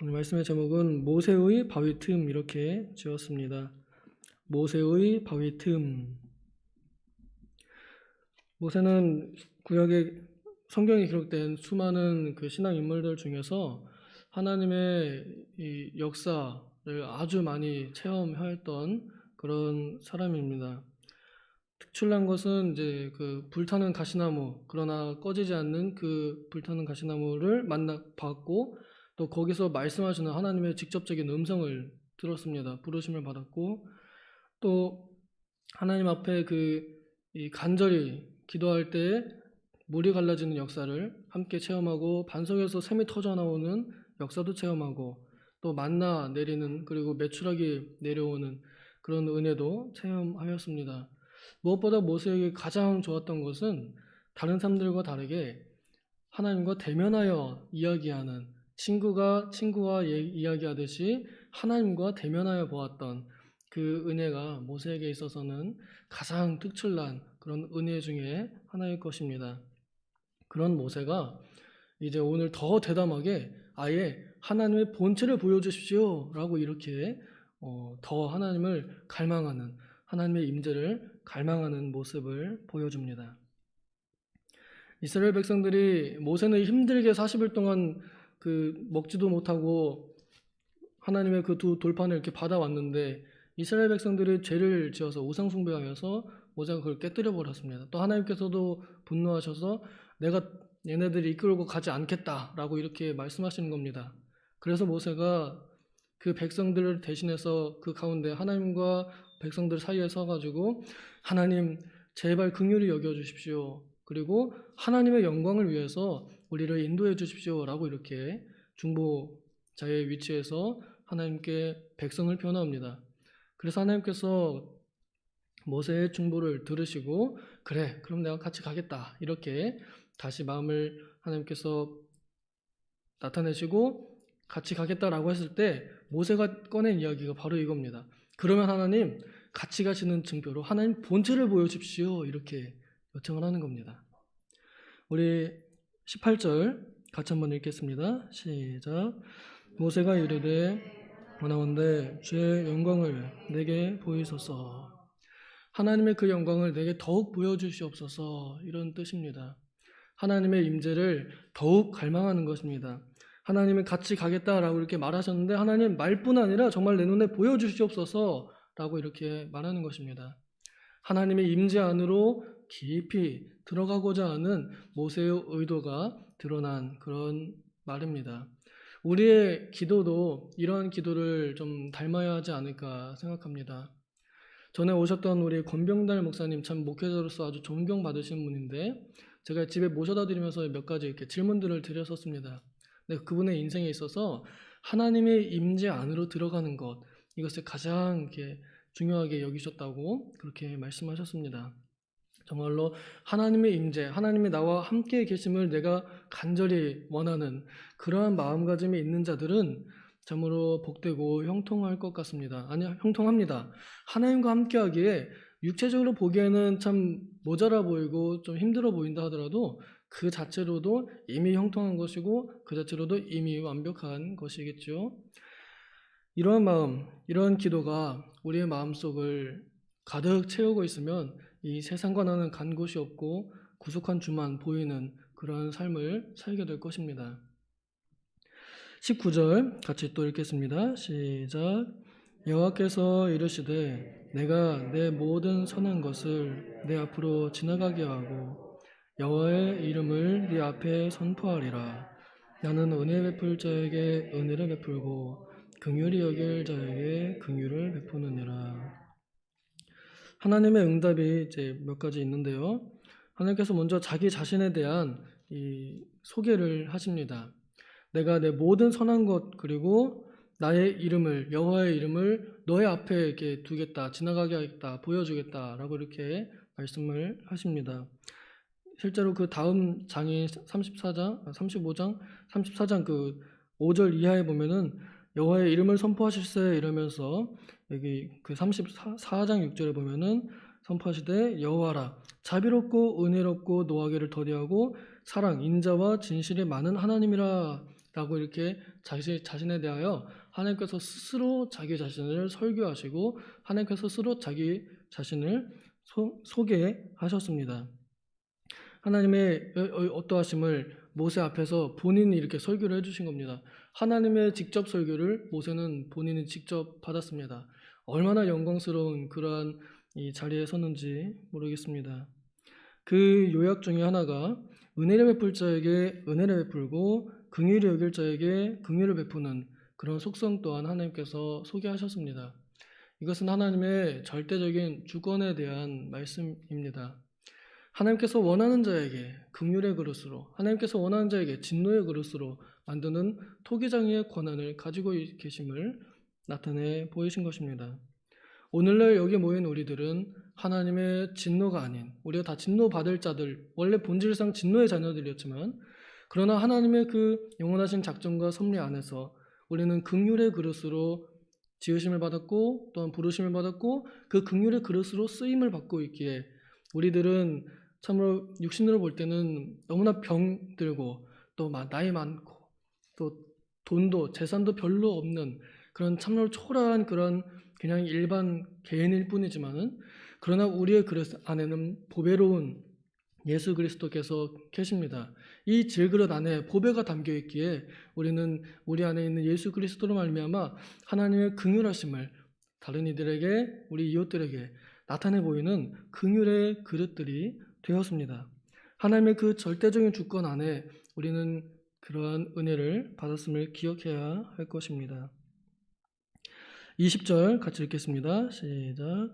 오늘 말씀의 제목은 모세의 바위 틈 이렇게 지었습니다. 모세의 바위 틈. 모세는 구약의 성경에 기록된 수많은 그 신앙 인물들 중에서 하나님의 이 역사를 아주 많이 체험하였던 그런 사람입니다. 특출난 것은 이제 그 불타는 가시나무, 그러나 꺼지지 않는 그 불타는 가시나무를 만나 봤고, 또 거기서 말씀하시는 하나님의 직접적인 음성을 들었습니다. 부르심을 받았고, 또 하나님 앞에 이 간절히 기도할 때 물이 갈라지는 역사를 함께 체험하고, 반석에서 샘이 터져 나오는 역사도 체험하고, 또 만나 내리는, 그리고 메추라기 내려오는 그런 은혜도 체험하였습니다. 무엇보다 모세에게 가장 좋았던 것은 다른 사람들과 다르게 하나님과 대면하여 이야기하는, 친구가 친구와 이야기하듯이 하나님과 대면하여 보았던 그 은혜가 모세에게 있어서는 가장 특출난 그런 은혜 중에 하나일 것입니다. 그런 모세가 이제 오늘 더 대담하게 아예 하나님의 본체를 보여주십시오 라고 이렇게 더 하나님을 갈망하는, 하나님의 임재를 갈망하는 모습을 보여줍니다. 이스라엘 백성들이 모세는 힘들게 40일 동안 먹지도 못하고 하나님의 그 두 돌판을 이렇게 받아왔는데, 이스라엘 백성들이 죄를 지어서 우상 숭배하여서 모세가 그걸 깨뜨려 버렸습니다. 또 하나님께서도 분노하셔서 내가 얘네들이 이끌고 가지 않겠다라고 이렇게 말씀하시는 겁니다. 그래서 모세가 그 백성들을 대신해서 그 가운데 하나님과 백성들 사이에 서가지고 하나님 제발 긍휼히 여겨주십시오. 그리고 하나님의 영광을 위해서 우리를 인도해 주십시오 라고 이렇게 중보자의 위치에서 하나님께 백성을 변호합니다. 그래서 하나님께서 모세의 중보를 들으시고 그래 그럼 내가 같이 가겠다 이렇게 다시 마음을 하나님께서 나타내시고 같이 가겠다라고 했을 때 모세가 꺼낸 이야기가 바로 이겁니다. 그러면 하나님 같이 가시는 증표로 하나님 본체를 보여주십시오 이렇게 요청을 하는 겁니다. 우리 18절 같이 한번 읽겠습니다. 시작. 모세가 이르되 원하건대 주의 영광을 내게 보이소서. 하나님의 그 영광을 내게 더욱 보여주시옵소서 이런 뜻입니다. 하나님의 임재를 더욱 갈망하는 것입니다. 하나님은 같이 가겠다라고 이렇게 말하셨는데 하나님 말뿐 아니라 정말 내 눈에 보여주시옵소서 라고 이렇게 말하는 것입니다. 하나님의 임재 안으로 깊이 들어가고자 하는 모세의 의도가 드러난 그런 말입니다. 우리의 기도도 이러한 기도를 좀 닮아야 하지 않을까 생각합니다. 전에 오셨던 우리 권병달 목사님 참 목회자로서 아주 존경받으신 분인데 제가 집에 모셔다 드리면서 몇 가지 이렇게 질문들을 드렸었습니다. 근데 그분의 인생에 있어서 하나님의 임재 안으로 들어가는 것, 이것을 가장 이렇게 중요하게 여기셨다고 그렇게 말씀하셨습니다. 정말로 하나님의 임재, 하나님이 나와 함께 계심을 내가 간절히 원하는 그러한 마음가짐이 있는 자들은 참으로 복되고 형통할 것 같습니다. 아니, 형통합니다. 하나님과 함께하기에 육체적으로 보기에는 참 모자라 보이고 좀 힘들어 보인다 하더라도 그 자체로도 이미 형통한 것이고 그 자체로도 이미 완벽한 것이겠죠. 이러한 마음, 이러한 기도가 우리의 마음속을 가득 채우고 있으면 이 세상과 나는 간 곳이 없고 구속한 주만 보이는 그러한 삶을 살게 될 것입니다. 19절 같이 또 읽겠습니다. 시작. 여호와께서 이르시되 내가 내 모든 선한 것을 내 앞으로 지나가게 하고 여호와의 이름을 네 앞에 선포하리라. 나는 은혜 베풀 자에게 은혜를 베풀고 긍휼히 여길 자에게 긍휼을 베푸느니라. 하나님의 응답이 이제 몇 가지 있는데요. 하나님께서 먼저 자기 자신에 대한 이 소개를 하십니다. 내가 내 모든 선한 것 그리고 나의 이름을, 여호와의 이름을 너의 앞에 이렇게 두겠다, 지나가게 하겠다, 보여주겠다라고 이렇게 말씀을 하십니다. 실제로 그 다음 장인 35장, 34장 그 5절 이하에 보면은 여호와의 이름을 선포하실세 이러면서 여기 그 34장 6절에 보면은 선포하시되 여호와라 자비롭고 은혜롭고 노하기를 더디하고 사랑 인자와 진실이 많은 하나님이라 라고 이렇게 자신에 대하여 하나님께서 스스로 자기 자신을 설교하시고 하나님께서 스스로 자기 자신을 소개하셨습니다. 하나님의 어떠하심을 모세 앞에서 본인이 이렇게 설교를 해주신 겁니다. 하나님의 직접 설교를 모세는 본인이 직접 받았습니다. 얼마나 영광스러운 그러한 이 자리에 섰는지 모르겠습니다. 그 요약 중에 하나가 은혜를 베풀 자에게 은혜를 베풀고 긍휼히 여길 자에게 긍휼을 베푸는 그런 속성 또한 하나님께서 소개하셨습니다. 이것은 하나님의 절대적인 주권에 대한 말씀입니다. 하나님께서 원하는 자에게 긍휼의 그릇으로, 하나님께서 원하는 자에게 진노의 그릇으로 만드는 토기장의 권한을 가지고 계심을 나타내 보이신 것입니다. 오늘날 여기 모인 우리들은 하나님의 진노가 아닌, 우리가 다 진노받을 자들, 원래 본질상 진노의 자녀들이었지만, 그러나 하나님의 그 영원하신 작정과 섭리 안에서 우리는 긍휼의 그릇으로 지으심을 받았고 또한 부르심을 받았고 그 긍휼의 그릇으로 쓰임을 받고 있기에 우리들은 참으로 육신으로 볼 때는 너무나 병들고 또 나이 많고 또 돈도 재산도 별로 없는 그런 참으로 초라한 그런 그냥 일반 개인일 뿐이지만은 그러나 우리의 그릇 안에는 보배로운 예수 그리스도께서 계십니다. 이 질그릇 안에 보배가 담겨 있기에 우리는 우리 안에 있는 예수 그리스도로 말미암아 하나님의 긍휼하심을 다른 이들에게 우리 이웃들에게 나타내 보이는 긍휼의 그릇들이 되었습니다. 하나님의 그 절대적인 주권 안에 우리는 그러한 은혜를 받았음을 기억해야 할 것입니다. 20절 같이 읽겠습니다. 시작.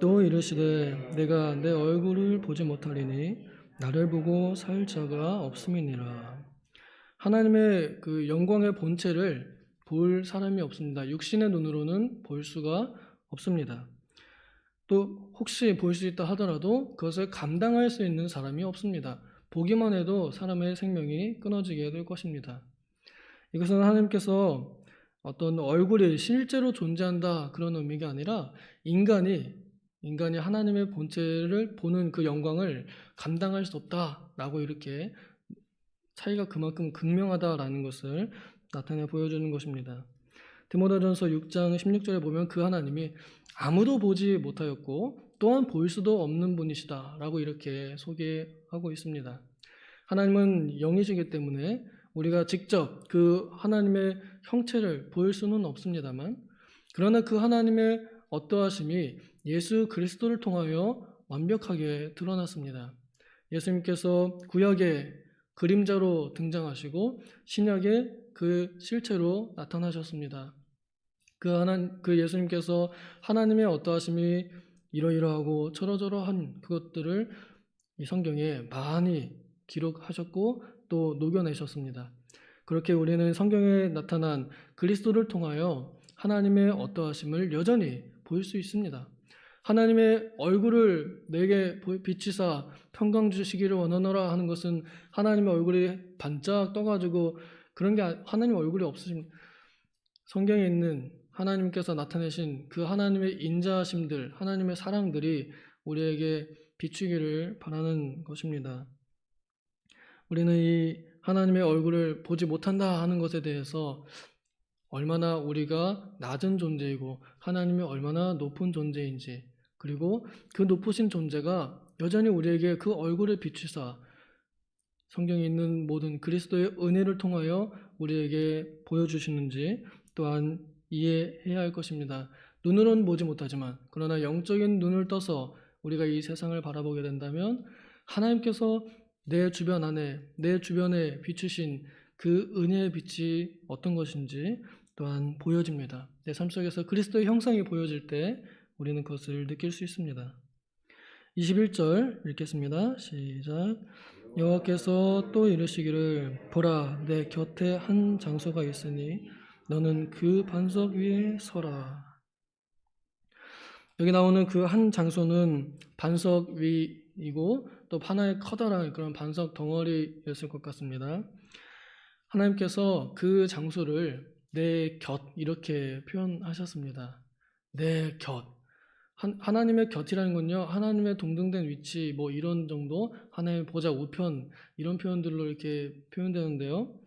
또 이르시되 내가 내 얼굴을 보지 못하리니 나를 보고 살 자가 없음이니라. 하나님의 그 영광의 본체를 볼 사람이 없습니다. 육신의 눈으로는 볼 수가 없습니다. 또 혹시 볼 수 있다 하더라도 그것을 감당할 수 있는 사람이 없습니다. 보기만 해도 사람의 생명이 끊어지게 될 것입니다. 이것은 하나님께서 어떤 얼굴이 실제로 존재한다 그런 의미가 아니라 인간이 하나님의 본체를 보는 그 영광을 감당할 수 없다라고 이렇게 차이가 그만큼 극명하다라는 것을 나타내 보여주는 것입니다. 디모데전서 6장 16절에 보면 그 하나님이 아무도 보지 못하였고 또한 볼 수도 없는 분이시다라고 이렇게 소개하고 있습니다. 하나님은 영이시기 때문에 우리가 직접 그 하나님의 형체를 보일 수는 없습니다만 그러나 그 하나님의 어떠하심이 예수 그리스도를 통하여 완벽하게 드러났습니다. 예수님께서 구약의 그림자로 등장하시고 신약의 그 실체로 나타나셨습니다. 그 예수님께서 하나님의 어떠하심이 이러이러하고 저러저러한 그것들을 이 성경에 많이 기록하셨고 또 녹여내셨습니다. 그렇게 우리는 성경에 나타난 그리스도를 통하여 하나님의 어떠하심을 여전히 볼 수 있습니다. 하나님의 얼굴을 내게 비치사 평강 주시기를 원하노라 하는 것은 하나님의 얼굴이 반짝 떠가지고 그런 게 하나님의 얼굴이 없으신 성경에 있는 하나님께서 나타내신 그 하나님의 인자하심들, 하나님의 사랑들이 우리에게 비추기를 바라는 것입니다. 우리는 이 하나님의 얼굴을 보지 못한다 하는 것에 대해서 얼마나 우리가 낮은 존재이고 하나님이 얼마나 높은 존재인지 그리고 그 높으신 존재가 여전히 우리에게 그 얼굴을 비추사 성경에 있는 모든 그리스도의 은혜를 통하여 우리에게 보여주시는지 또한 이해해야 할 것입니다. 눈으로는 보지 못하지만 그러나 영적인 눈을 떠서 우리가 이 세상을 바라보게 된다면 하나님께서 내 주변 안에 내 주변에 비추신 그 은혜의 빛이 어떤 것인지 또한 보여집니다. 내 삶 속에서 그리스도의 형상이 보여질 때 우리는 그것을 느낄 수 있습니다. 21절 읽겠습니다. 시작. 여호와께서 또 이르시기를 보라 내 곁에 한 장소가 있으니 너는 그 반석 위에 서라. 여기 나오는 그 한 장소는 반석 위이고 또 하나의 커다란 그런 반석 덩어리였을 것 같습니다. 하나님께서 그 장소를 내 곁 이렇게 표현하셨습니다. 내 곁. 하나님의 곁이라는 건요, 하나님의 동등된 위치, 이런 정도, 하나님의 보좌 우편, 이런 표현들로 이렇게 표현되는데요.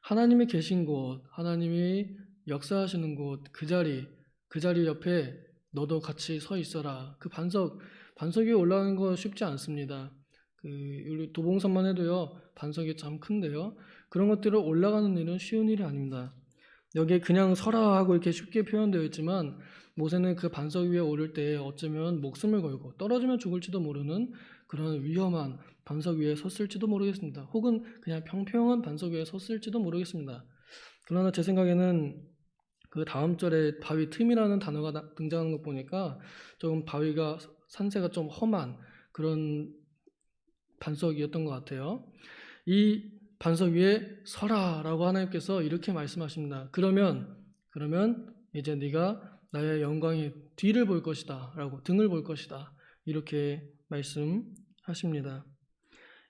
하나님이 계신 곳, 하나님이 역사하시는 곳, 그 자리 옆에 너도 같이 서 있어라. 그 반석 위에 올라가는 거 쉽지 않습니다. 우리 도봉산만 해도요, 반석이 참 큰데요. 그런 것들을 올라가는 일은 쉬운 일이 아닙니다. 여기에 그냥 서라 하고 이렇게 쉽게 표현되어 있지만 모세는 그 반석 위에 오를 때 어쩌면 목숨을 걸고 떨어지면 죽을지도 모르는 그런 위험한 반석 위에 섰을지도 모르겠습니다. 혹은 그냥 평평한 반석 위에 섰을지도 모르겠습니다. 그러나 제 생각에는 그 다음 절에 바위 틈이라는 단어가 등장하는 것 보니까 조금 바위가 산세가 좀 험한 그런 반석이었던 것 같아요. 이 반석 위에 서라라고 하나님께서 이렇게 말씀하십니다. 그러면 이제 네가 나의 영광의 뒤를 볼 것이다 라고 등을 볼 것이다 이렇게 말씀하십니다.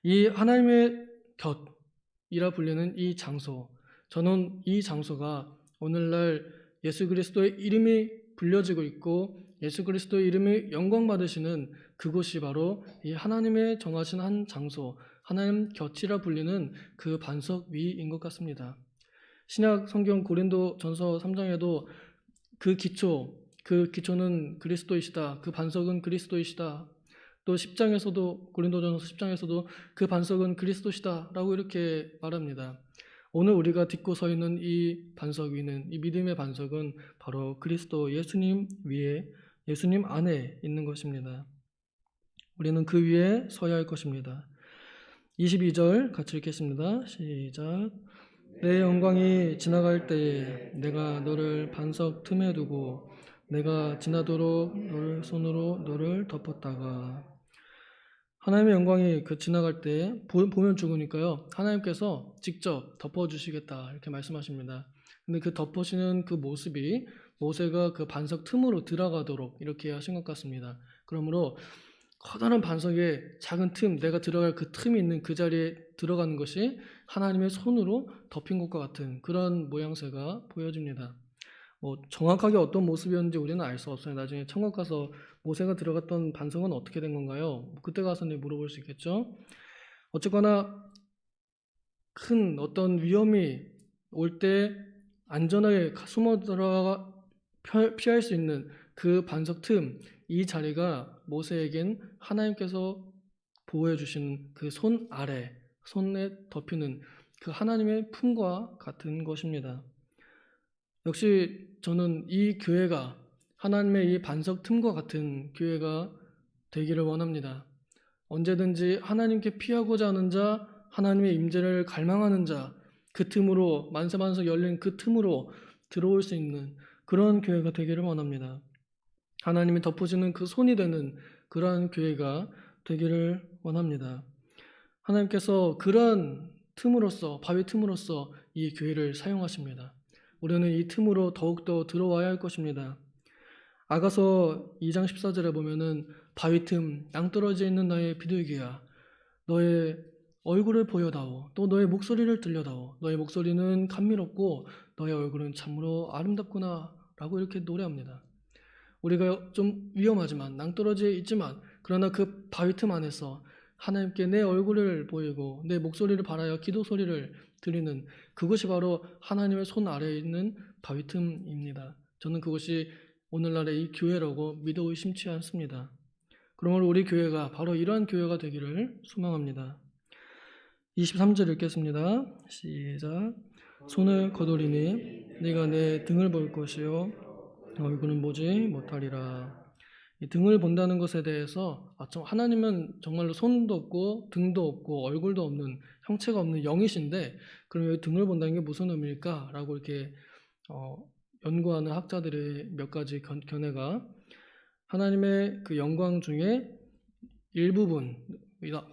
이 하나님의 곁이라 불리는 이 장소, 저는 이 장소가 오늘날 예수 그리스도의 이름이 불려지고 있고 예수 그리스도의 이름이 영광 받으시는 그곳이 바로 이 하나님의 정하신 한 장소, 하나님 곁이라 불리는 그 반석 위인 것 같습니다. 신약 성경 고린도전서 3장에도 그 기초는 그리스도이시다. 그 반석은 그리스도이시다. 또 10장에서도 고린도전서 10장에서도 그 반석은 그리스도시다라고 이렇게 말합니다. 오늘 우리가 딛고 서 있는 이 반석 위는 이 믿음의 반석은 바로 그리스도 예수님 위에 예수님 안에 있는 것입니다. 우리는 그 위에 서야 할 것입니다. 22절 같이 읽겠습니다. 시작. 내 영광이 지나갈 때에 내가 너를 반석 틈에 두고 내가 지나도록 너를 손으로 너를 덮었다가 하나님의 영광이 지나갈 때 보면 죽으니까요. 하나님께서 직접 덮어주시겠다 이렇게 말씀하십니다. 근데 그 덮으시는 그 모습이 모세가 그 반석 틈으로 들어가도록 이렇게 하신 것 같습니다. 그러므로 커다란 반석에 작은 틈, 내가 들어갈 그 틈이 있는 그 자리에 들어가는 것이 하나님의 손으로 덮인 것과 같은 그런 모양새가 보여집니다. 정확하게 어떤 모습이었는지 우리는 알 수 없어요. 나중에 천국 가서 모세가 들어갔던 반석은 어떻게 된 건가요? 그때 가서 물어볼 수 있겠죠. 어쨌거나 큰 어떤 위험이 올 때 안전하게 숨어 들어가 피할 수 있는 그 반석 틈, 이 자리가 모세에겐 하나님께서 보호해 주신 그 손 아래, 손에 덮이는 그 하나님의 품과 같은 것입니다. 역시 저는 이 교회가 하나님의 이 반석 틈과 같은 교회가 되기를 원합니다. 언제든지 하나님께 피하고자 하는 자, 하나님의 임재를 갈망하는 자, 그 틈으로 만세만석 열린 그 틈으로 들어올 수 있는 그런 교회가 되기를 원합니다. 하나님이 덮어주는 그 손이 되는 그러한 교회가 되기를 원합니다. 하나님께서 그런 틈으로써 바위 틈으로써 이 교회를 사용하십니다. 우리는 이 틈으로 더욱더 들어와야 할 것입니다. 아가서 2장 14절에 보면은 바위 틈 낭떠러지에 있는 나의 비둘기야 너의 얼굴을 보여다오 또 너의 목소리를 들려다오 너의 목소리는 감미롭고 너의 얼굴은 참으로 아름답구나 라고 이렇게 노래합니다. 우리가 좀 위험하지만 낭떠러지에 있지만 그러나 그 바위 틈 안에서 하나님께 내 얼굴을 보이고 내 목소리를 바라여 기도 소리를 드리는 그것이 바로 하나님의 손 아래에 있는 바위 틈입니다. 저는 그것이 오늘날의 이 교회라고 믿어 의심치 않습니다. 그러므로 우리 교회가 바로 이러한 교회가 되기를 소망합니다. 23절 읽겠습니다. 시작. 손을 거두리니 네가 내 등을 볼 것이요 얼굴은 보지 못하리라. 이 등을 본다는 것에 대해서 하나님은 정말로 손도 없고 등도 없고 얼굴도 없는 형체가 없는 영이신데 그럼 여기 등을 본다는 게 무슨 의미일까? 라고 이렇게 연구하는 학자들의 몇 가지 견해가 하나님의 그 영광 중에 일부분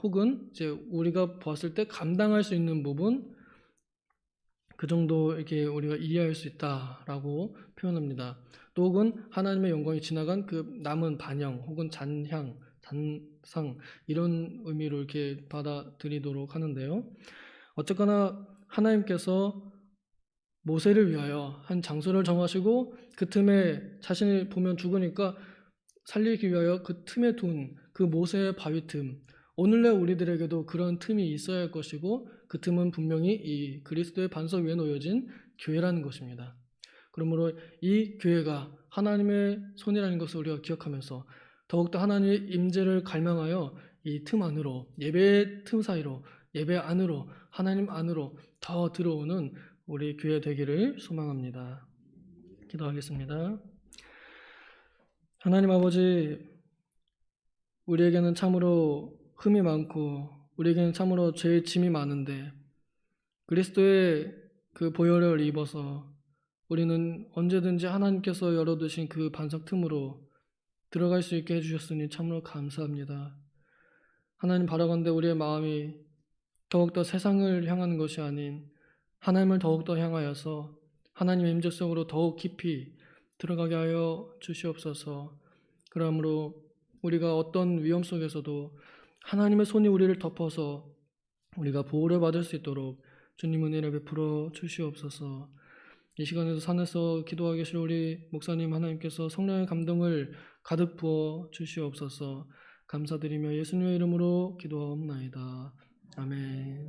혹은 이제 우리가 봤을 때 감당할 수 있는 부분 그 정도 이렇게 우리가 이해할 수 있다라고 표현합니다. 또 혹은 하나님의 영광이 지나간 그 남은 반영 혹은 잔향, 잔상 이런 의미로 이렇게 받아들이도록 하는데요. 어쨌거나 하나님께서 모세를 위하여 한 장소를 정하시고 그 틈에 자신이 보면 죽으니까 살리기 위하여 그 틈에 둔 그 모세의 바위 틈 오늘날 우리들에게도 그런 틈이 있어야 할 것이고 그 틈은 분명히 이 그리스도의 반석 위에 놓여진 교회라는 것입니다. 그러므로 이 교회가 하나님의 손이라는 것을 우리가 기억하면서 더욱더 하나님의 임재를 갈망하여 이 틈 안으로, 예배의 틈 사이로, 예배 안으로, 하나님 안으로 더 들어오는 우리 교회 되기를 소망합니다. 기도하겠습니다. 하나님 아버지, 우리에게는 참으로 흠이 많고 우리에게는 참으로 죄의 짐이 많은데 그리스도의 그 보혈을 입어서 우리는 언제든지 하나님께서 열어두신 그 반석 틈으로 들어갈 수 있게 해주셨으니 참으로 감사합니다. 하나님 바라건대 우리의 마음이 더욱더 세상을 향하는 것이 아닌 하나님을 더욱더 향하여서 하나님의 임재 속으로 더욱 깊이 들어가게 하여 주시옵소서. 그러므로 우리가 어떤 위험 속에서도 하나님의 손이 우리를 덮어서 우리가 보호를 받을 수 있도록 주님 은혜를 베풀어 주시옵소서. 이 시간에도 산에서 기도하고 계실 우리 목사님 하나님께서 성령의 감동을 가득 부어 주시옵소서. 감사드리며 예수님의 이름으로 기도하옵나이다. 아멘.